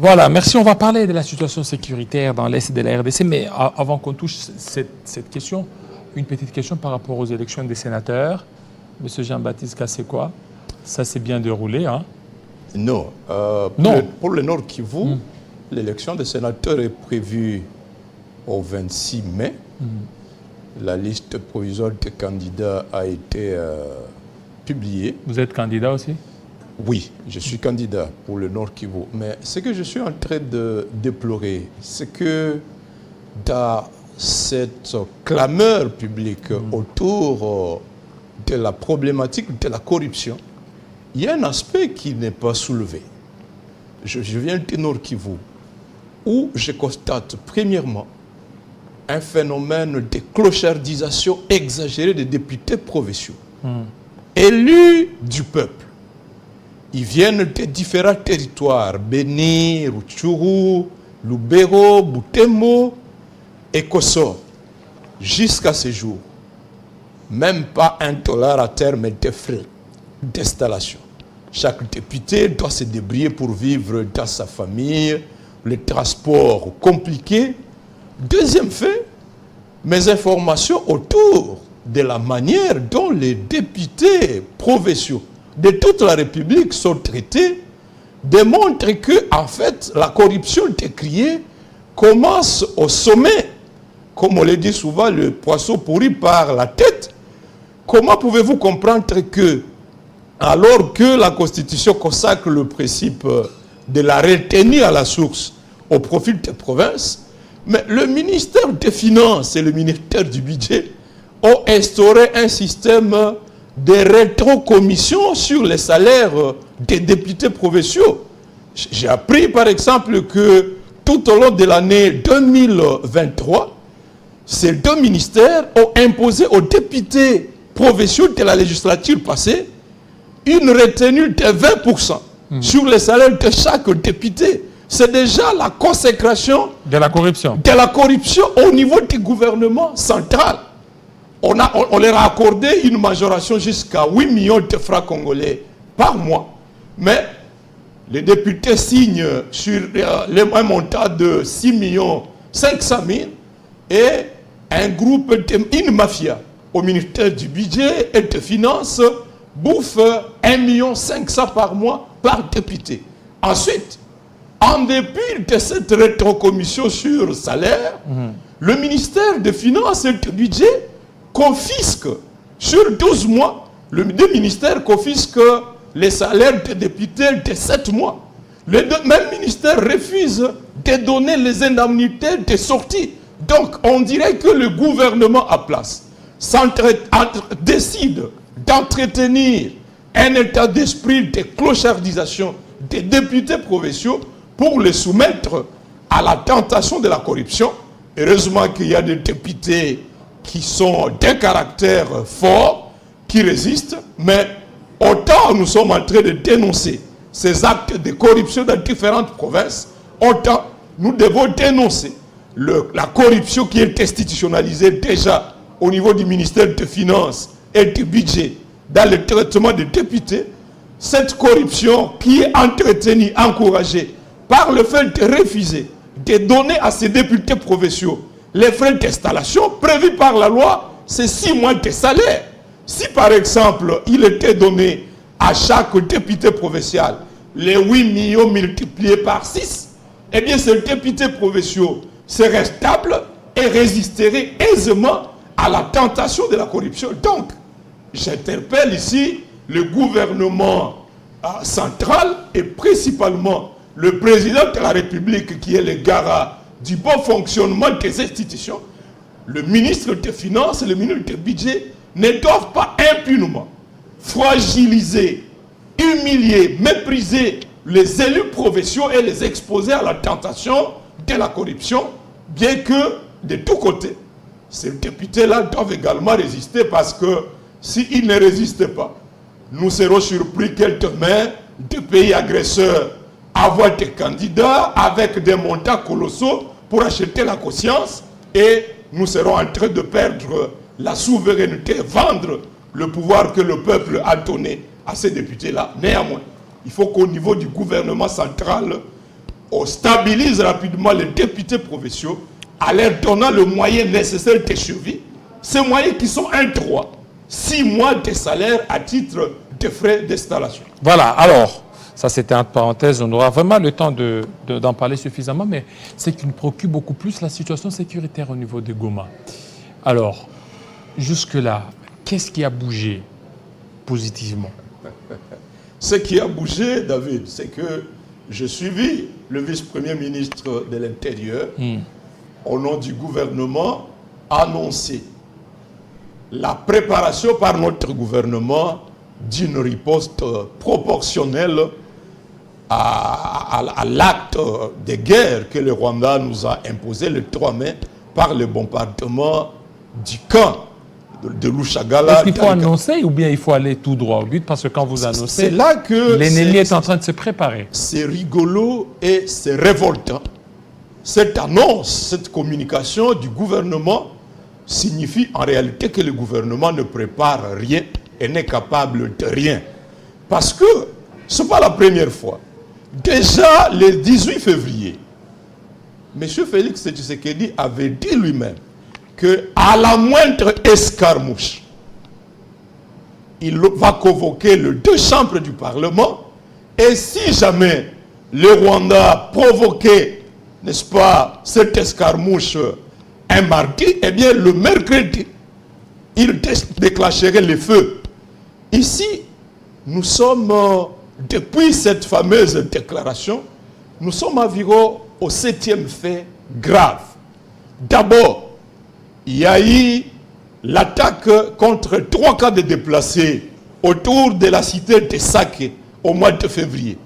Voilà, merci. On va parler de la situation sécuritaire dans l'Est de la RDC, mais avant qu'on touche cette question, une petite question par rapport aux élections des sénateurs. Monsieur Jean-Baptiste Kassekwa, ça s'est bien déroulé, hein? Non. Non. Pour le Nord Kivu, l'élection des sénateurs est prévue au 26 mai. La liste provisoire des candidats a été publiée. Vous êtes candidat aussi? Oui, je suis candidat pour le Nord Kivu. Mais ce que je suis en train de déplorer, c'est que dans cette clameur publique autour de la problématique de la corruption, il y a un aspect qui n'est pas soulevé. Je viens du Nord Kivu, où je constate, premièrement, un phénomène de clochardisation exagérée des députés provinciaux, élus du peuple. Ils viennent de différents territoires, Beni, Rutshuru, Lubero, Butembo et Kosso. Jusqu'à ce jour, même pas $1 à terme de frais d'installation. Chaque député doit se débrouiller pour vivre dans sa famille, les transports compliqués. Deuxième fait, mes informations autour de la manière dont les députés provinciaux de toute la République sont traités démontrent que, en fait, la corruption décriée commence au sommet. Comme on le dit souvent, le poisson pourri par la tête. Comment pouvez-vous comprendre que, alors que la Constitution consacre le principe de la retenue à la source au profit des provinces, mais le ministère des Finances et le ministère du Budget ont instauré un système de rétrocommission sur les salaires des députés provinciaux. J'ai appris par exemple que tout au long de l'année 2023, ces deux ministères ont imposé aux députés provinciaux de la législature passée une retenue de 20% sur les salaires de chaque député. C'est déjà la consécration de la corruption au niveau du gouvernement central. On leur a accordé une majoration jusqu'à 8 millions de francs congolais par mois. Mais les députés signent sur un montant de 6 500 000 et un groupe, une mafia au ministère du Budget et des Finances bouffe 1 500 000 par mois par député. Ensuite, en dépit de cette rétrocommission sur salaire, le ministère des Finances et du Budget confisque sur 12 mois, le ministère confisque les salaires des députés de 7 mois. Le même ministère refuse de donner les indemnités de sortie. Donc, on dirait que le gouvernement à place décide d'entretenir un état d'esprit de clochardisation des députés provinciaux pour les soumettre à la tentation de la corruption. Heureusement qu'il y a des députés qui sont d'un caractère fort, qui résistent, mais autant nous sommes en train de dénoncer ces actes de corruption dans différentes provinces, autant nous devons dénoncer la corruption qui est institutionnalisée déjà au niveau du ministère des Finances et du Budget dans le traitement des députés, cette corruption qui est entretenue, encouragée par le fait de refuser de donner à ces députés provinciaux les frais d'installation prévus par la loi, c'est 6 mois de salaire. Si par exemple, il était donné à chaque député provincial les 8 millions multipliés par 6, eh bien ces députés provinciaux seraient stables et résisteraient aisément à la tentation de la corruption. Donc, j'interpelle ici le gouvernement central et principalement le président de la République qui est le garant du bon fonctionnement des institutions. Le ministre des Finances et le ministre du Budget ne doivent pas impunément fragiliser, humilier, mépriser les élus provinciaux et les exposer à la tentation de la corruption, bien que de tous côtés, ces députés-là doivent également résister parce que s'ils ne résistent pas, nous serons surpris que demain, des pays agresseurs avoir des candidats avec des montants colossaux pour acheter la conscience et nous serons en train de perdre la souveraineté, vendre le pouvoir que le peuple a donné à ces députés-là. Néanmoins, il faut qu'au niveau du gouvernement central, on stabilise rapidement les députés provinciaux en leur donnant le moyen nécessaire de survie. Ces moyens qui sont 6 mois de salaire à titre de frais d'installation. Voilà, alors, ça c'était entre parenthèses, on aura vraiment le temps d'en parler suffisamment, mais c'est qui nous préoccupe beaucoup plus la situation sécuritaire au niveau de Goma. Alors, jusque-là, qu'est-ce qui a bougé positivement? Ce qui a bougé, David, c'est que j'ai suivi le vice-premier ministre de l'Intérieur, au nom du gouvernement, annoncer la préparation par notre gouvernement d'une riposte proportionnelle à l'acte de guerre que le Rwanda nous a imposé le 3 mai par le bombardement du camp de Lushagala. Est-ce qu'il faut annoncer ou bien il faut aller tout droit au but? Parce que quand vous annoncez, là que l'ennemi est en train de se préparer. C'est rigolo et c'est révoltant. Cette annonce, cette communication du gouvernement signifie en réalité que le gouvernement ne prépare rien et n'est capable de rien. Parce que ce n'est pas la première fois. Déjà le 18 février, M. Félix Tshisekedi avait dit lui-même qu'à la moindre escarmouche, il va convoquer les 2 chambres du Parlement et si jamais le Rwanda provoquait, n'est-ce pas, cette escarmouche un mardi, eh bien le mercredi, il déclencherait les feux. Ici, nous sommes, depuis cette fameuse déclaration, nous sommes environ au 7e fait grave. D'abord, il y a eu l'attaque contre 3 cas de déplacés autour de la cité de Sake au mois de février.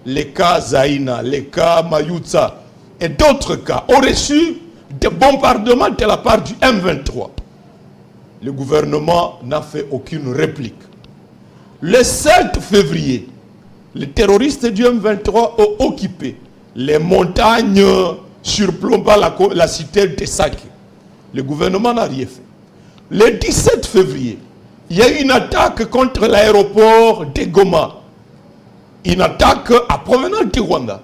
Les cas Zaina, les cas Mayutsa et d'autres cas ont reçu des bombardements de la part du M23. Le gouvernement n'a fait aucune réplique. Le 7 février, les terroristes du M23 ont occupé les montagnes surplombant la cité de Sake. Le gouvernement n'a rien fait. Le 17 février, il y a eu une attaque contre l'aéroport de Goma. Une attaque à provenance du Rwanda.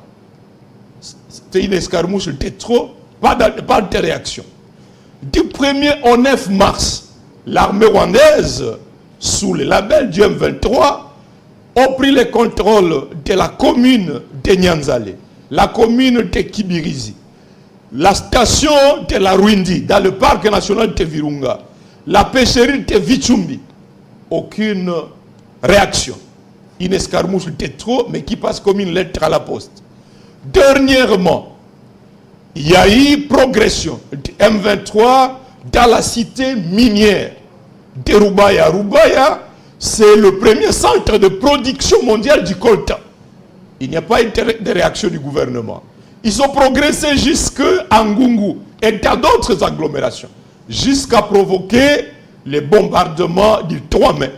C'était une escarmouche de trop, pas de réaction. Du 1er au 9 mars, l'armée rwandaise, sous le label du M23, a pris le contrôle de la commune de Nyanzale, la commune de Kibirizi, la station de la Rwindi, dans le parc national de Virunga, la pêcherie de Vichumbi. Aucune réaction. Une escarmouche de trop, mais qui passe comme une lettre à la poste. Dernièrement, il y a eu progression du M23 dans la cité minière de Rubaya. Rubaya, c'est le premier centre de production mondiale du coltan. Il n'y a pas eu de réaction du gouvernement. Ils ont progressé jusqu'à Ngungu et dans d'autres agglomérations, jusqu'à provoquer les bombardements du 3 mai,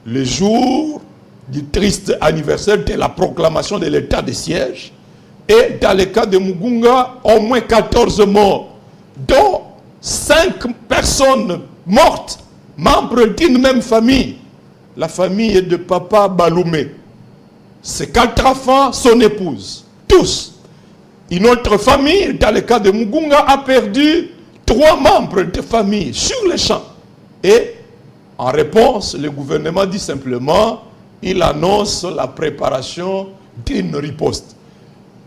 le jour du triste anniversaire de la proclamation de l'état de siège. Et dans le cas de Mugunga, au moins 14 morts, dont 5 personnes mortes, membres d'une même famille. La famille de Papa Baloumé. Ses 4 enfants, son épouse. Tous. Une autre famille, dans le cas de Mugunga, a perdu 3 membres de famille sur le champ. Et en réponse, le gouvernement dit simplement, il annonce la préparation d'une riposte.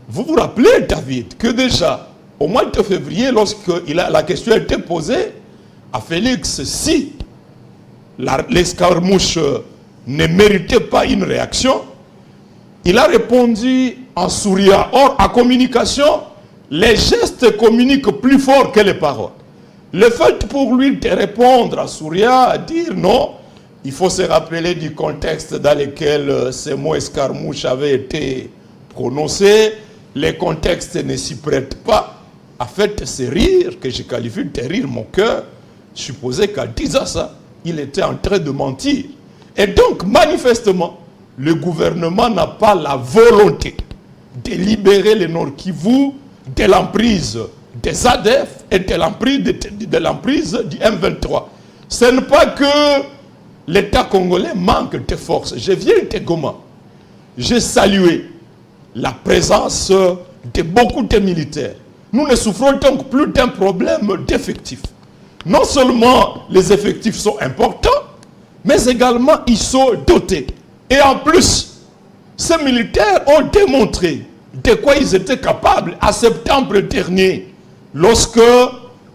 Vous vous rappelez, David, que déjà, au mois de février, lorsque la question a été posée à Félix, si l'escarmouche ne méritait pas une réaction, il a répondu en souriant. Or, en communication, les gestes communiquent plus fort que les paroles. Le fait pour lui de répondre en souriant, à dire non, il faut se rappeler du contexte dans lequel ces mots escarmouches avaient été prononcés. Les contextes ne s'y prêtent pas. En fait, c'est rire que je qualifie de rire mon cœur. Je supposais qu'en disant ça, il était en train de mentir. Et donc, manifestement, le gouvernement n'a pas la volonté de libérer le Nord Kivu de l'emprise des ADF et de l'emprise du M23. Ce n'est pas que l'État congolais manque de force. Je viens de Goma. J'ai salué la présence de beaucoup de militaires. Nous ne souffrons donc plus d'un problème d'effectifs. Non seulement les effectifs sont importants, mais également ils sont dotés. Et en plus, ces militaires ont démontré de quoi ils étaient capables en septembre dernier, lorsque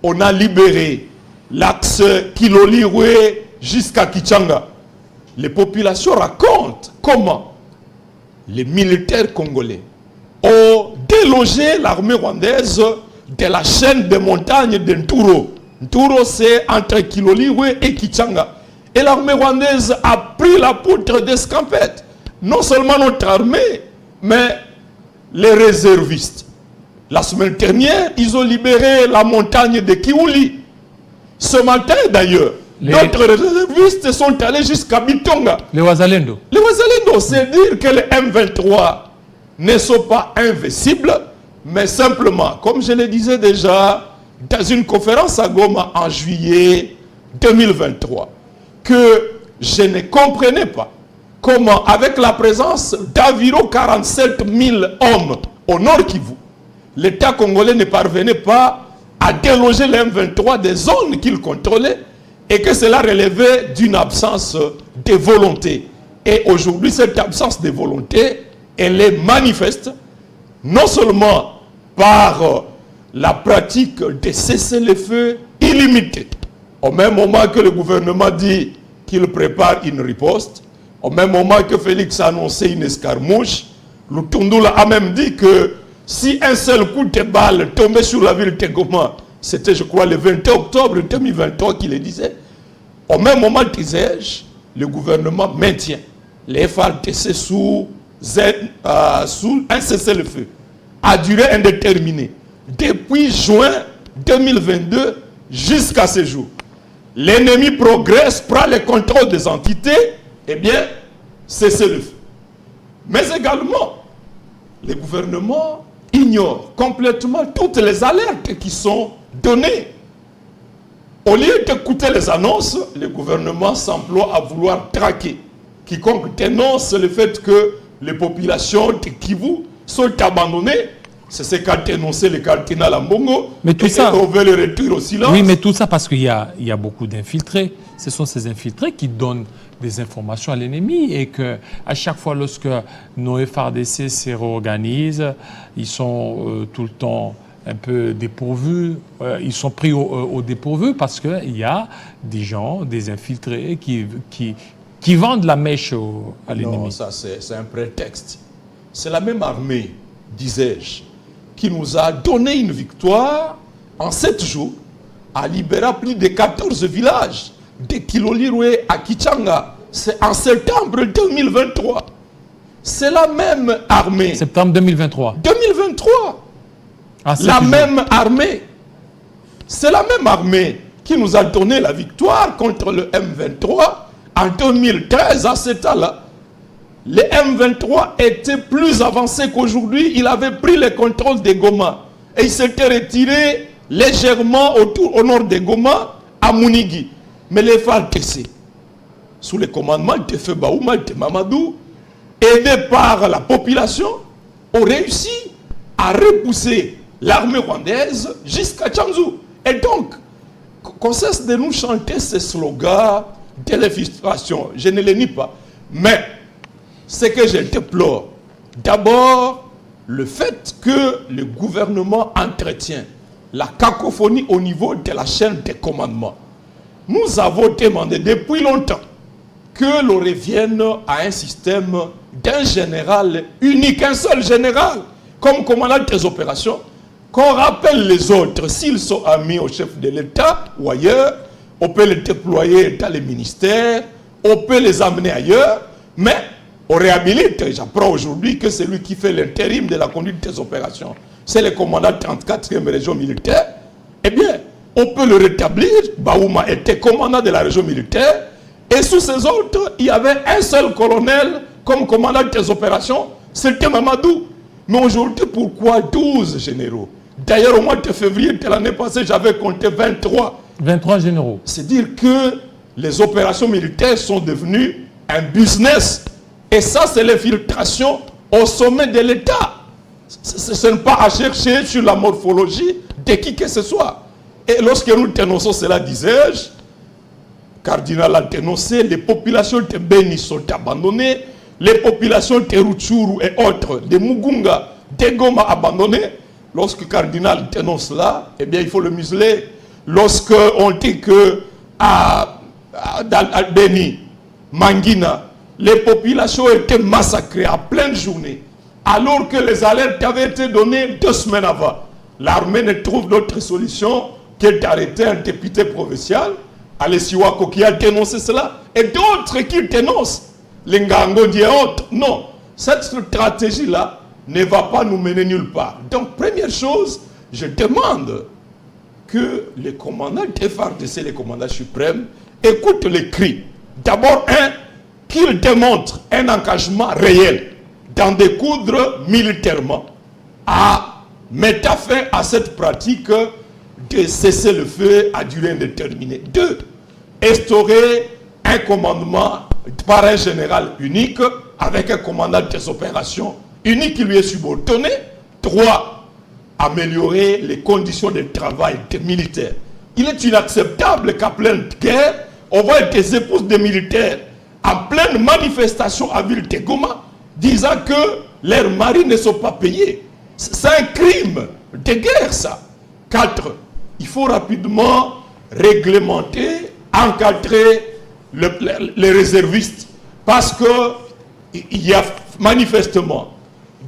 on a libéré l'axe Kilolirwe jusqu'à Kichanga. Les populations racontent comment les militaires congolais ont délogé l'armée rwandaise de la chaîne de montagnes de Nturo. Nturo, c'est entre Kilolirwe et Kichanga. Et l'armée rwandaise a pris la poutre d'escampette. Non seulement notre armée, mais les réservistes. La semaine dernière, ils ont libéré la montagne de Kiouli. Ce matin, d'ailleurs, d'autres réservistes sont allés jusqu'à Bitonga. Les Wazalendo. Les Wazalendo, c'est dire que les M23 ne sont pas invincibles, mais simplement, comme je le disais déjà, dans une conférence à Goma en juillet 2023, que je ne comprenais pas comment, avec la présence d'environ 47 000 hommes au Nord Kivu, l'État congolais ne parvenait pas à déloger les M23 des zones qu'il contrôlait et que cela relevait d'une absence de volonté. Et aujourd'hui, cette absence de volonté, elle est manifeste, non seulement par la pratique de cessez-le-feu illimité, au même moment que le gouvernement dit qu'il prépare une riposte, au même moment que Félix a annoncé une escarmouche, Lutundula a même dit que si un seul coup de balle tombait sur la ville de Goma, c'était je crois le 20 octobre 2023 qu'il le disait, au même moment, disais-je, le gouvernement maintient les FARDC sous un cessez-le-feu à durée indéterminée depuis juin 2022 jusqu'à ce jour. L'ennemi progresse, prend le contrôle des entités, eh bien, cessez-le-feu. Mais également, le gouvernement ignore complètement toutes les alertes qui sont données. Au lieu d'écouter les annonces, le gouvernement s'emploie à vouloir traquer quiconque dénonce le fait que les populations de Kivu sont abandonnées. C'est ce qu'a dénoncé le cardinal Ambongo. Mais tout ça, on veut le retour au silence. Oui, mais tout ça parce qu'il y a beaucoup d'infiltrés. Ce sont ces infiltrés qui donnent des informations à l'ennemi et que à chaque fois lorsque nos FARDC se réorganisent, ils sont tout le temps un peu dépourvus, ils sont pris au dépourvu parce qu'il y a des gens, des infiltrés qui vendent la mèche à l'ennemi. Non, ça c'est un prétexte. C'est la même armée, disais-je, qui nous a donné une victoire en 7 jours, a libéré plus de 14 villages, de Kilolirwe à Kichanga. C'est en septembre 2023. C'est la même armée. Septembre 2023. 2023. La même armée. C'est la même armée qui nous a donné la victoire contre le M23 en 2013 à cet an-là. Le M23 était plus avancé qu'aujourd'hui. Il avait pris le contrôle de Goma. Et il s'était retiré légèrement au nord de Goma, à Mounigi. Mais les FARDC, sous le commandement de Feu Baouma de Mamadou, aidés par la population, ont réussi à repousser l'armée rwandaise jusqu'à Tchanzu. Et donc, qu'on cesse de nous chanter ces slogans de l'infiltration. Je ne les nie pas. Mais ce que je déplore, d'abord, le fait que le gouvernement entretient la cacophonie au niveau de la chaîne de commandement. Nous avons demandé depuis longtemps que l'on revienne à un système d'un général unique, un seul général, comme commandant des opérations, qu'on rappelle les autres, s'ils sont amis au chef de l'État ou ailleurs, on peut les déployer dans les ministères, on peut les amener ailleurs, mais on réhabilite. J'apprends aujourd'hui que c'est lui qui fait l'intérim de la conduite des opérations. C'est le commandant de la 34e région militaire. Eh bien, on peut le rétablir. Baouma était commandant de la région militaire. Et sous ces autres, il y avait un seul colonel comme commandant des opérations. C'était Mamadou. Mais aujourd'hui, pourquoi 12 généraux? D'ailleurs, au mois de février de l'année passée, j'avais compté 23. 23 généraux. C'est dire que les opérations militaires sont devenues un business. Et ça, c'est l'infiltration au sommet de l'État. Ce n'est pas à chercher sur la morphologie de qui que ce soit. Et lorsque nous dénonçons cela, disais-je, cardinal a dénoncé, les populations de Beni sont abandonnées, les populations de Rutshuru et autres, de Mugunga, de Goma abandonnées. Lorsque cardinal dénonce cela, eh bien il faut le museler. Lorsque on dit que à Beni, Mangina, les populations étaient massacrées à pleine journée, alors que les alertes avaient été données 2 semaines avant. L'armée ne trouve d'autre solution que d'arrêter un député provincial, Alessiwako, qui a dénoncé cela, et d'autres qui dénoncent, les Ngangondi et autres. Non, cette stratégie-là ne va pas nous mener nulle part. Donc, première chose, je demande que les commandants des FARDC, les commandants suprêmes, écoutent les cris. D'abord, qu'ils démontrent un engagement réel d'en découdre militairement, à mettre fin à cette pratique de cesser le feu à durée indéterminée. 2. Instaurer un commandement par un général unique avec un commandant des opérations unique qui lui est subordonné. 3. Améliorer les conditions de travail des militaires. Il est inacceptable qu'à pleine guerre, on voit des épouses de militaires en pleine manifestation à ville de Goma disant que leurs maris ne sont pas payés. C'est un crime de guerre, ça. 4. Il faut rapidement réglementer, encadrer les réservistes, parce qu'il y a manifestement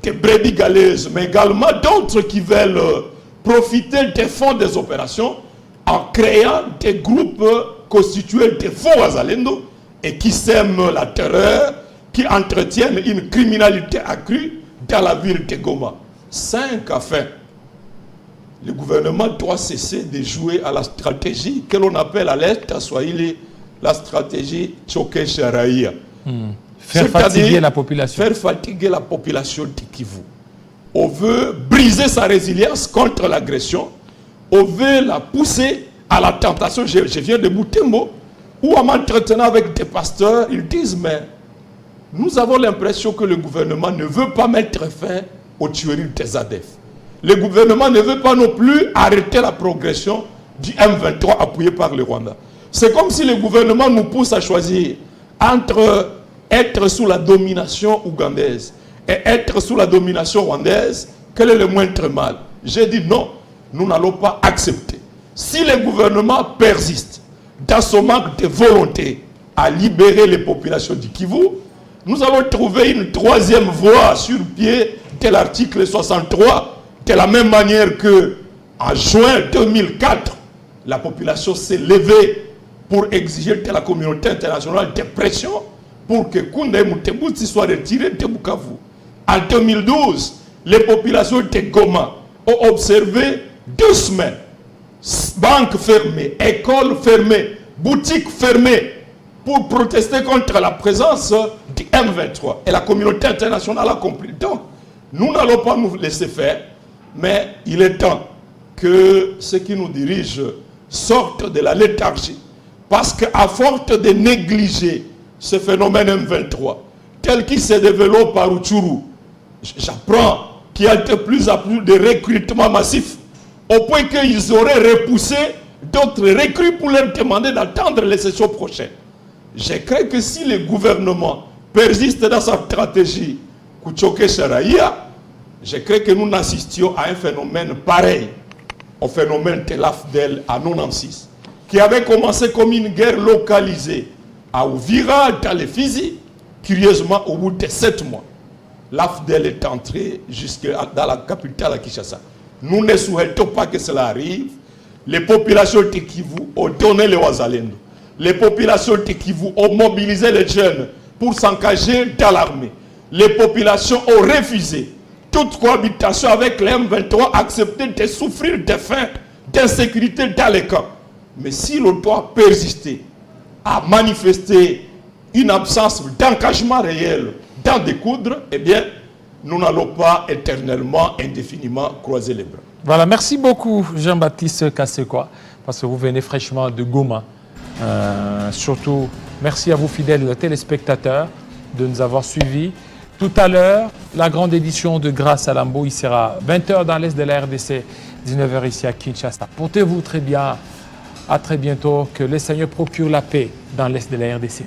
des brebis galeuses, mais également d'autres qui veulent profiter des fonds des opérations en créant des groupes constitués de faux Wazalendo et qui sèment la terreur, qui entretiennent une criminalité accrue dans la ville de Goma. 5. Enfin, le gouvernement doit cesser de jouer à la stratégie que l'on appelle à l'Est, à Swahili, la stratégie Choke Sharaïa. Faire fatiguer la population. Faire fatiguer la population de Kivu. On veut briser sa résilience contre l'agression. On veut la pousser à la tentation. Je viens de Boutembo, où en m'entretenant avec des pasteurs, ils disent, mais nous avons l'impression que le gouvernement ne veut pas mettre fin aux tueries des ADF. Le gouvernement ne veut pas non plus arrêter la progression du M23 appuyé par le Rwanda. C'est comme si le gouvernement nous pousse à choisir entre être sous la domination ougandaise et être sous la domination rwandaise. Quel est le moindre mal? J'ai dit non, nous n'allons pas accepter. Si le gouvernement persiste dans son manque de volonté à libérer les populations du Kivu, nous allons trouver une 3e voie sur pied de l'article 63. De la même manière que en juin 2004, la population s'est levée pour exiger de la communauté internationale des pressions pour que Koundé Moutebouti soit retiré de Bukavu. En 2012, les populations de Goma ont observé 2 semaines. Banques fermées, écoles fermées, boutiques fermées pour protester contre la présence du M23. Et la communauté internationale a compris. Donc, nous n'allons pas nous laisser faire. Mais il est temps que ceux qui nous dirigent sortent de la léthargie. Parce qu'à force de négliger ce phénomène M23, tel qu'il se développe par Rutshuru, j'apprends qu'il y a de plus en plus de recrutements massifs, au point qu'ils auraient repoussé d'autres recrues pour leur demander d'attendre les sessions prochaines. Je crains que si le gouvernement persiste dans sa stratégie Kuchoke Sharaïa, je crains que nous n'assistions à un phénomène pareil au phénomène de l'AFDEL en 1996, qui avait commencé comme une guerre localisée à Ouvira, dans les Fizi. Curieusement, au bout de 7 mois, l'AFDEL est entré jusque dans la capitale à Kinshasa. Nous ne souhaitons pas que cela arrive. Les populations de Kivu ont donné le Wazalendo. Les populations de Kivu ont mobilisé les jeunes pour s'engager dans l'armée. Les populations ont refusé toute cohabitation avec les M23, accepter de souffrir de faim, d'insécurité dans les camps. Mais si l'on doit persister à manifester une absence d'engagement réel dans découdre, eh bien, nous n'allons pas éternellement, indéfiniment croiser les bras. Voilà, merci beaucoup Jean-Baptiste Kassekwa, parce que vous venez fraîchement de Goma. Surtout, merci à vous fidèles téléspectateurs de nous avoir suivis. Tout à l'heure, la grande édition de Grâce à Lambeau, il sera 20h dans l'Est de la RDC, 19h ici à Kinshasa. Portez-vous très bien. À très bientôt. Que le Seigneur procure la paix dans l'Est de la RDC.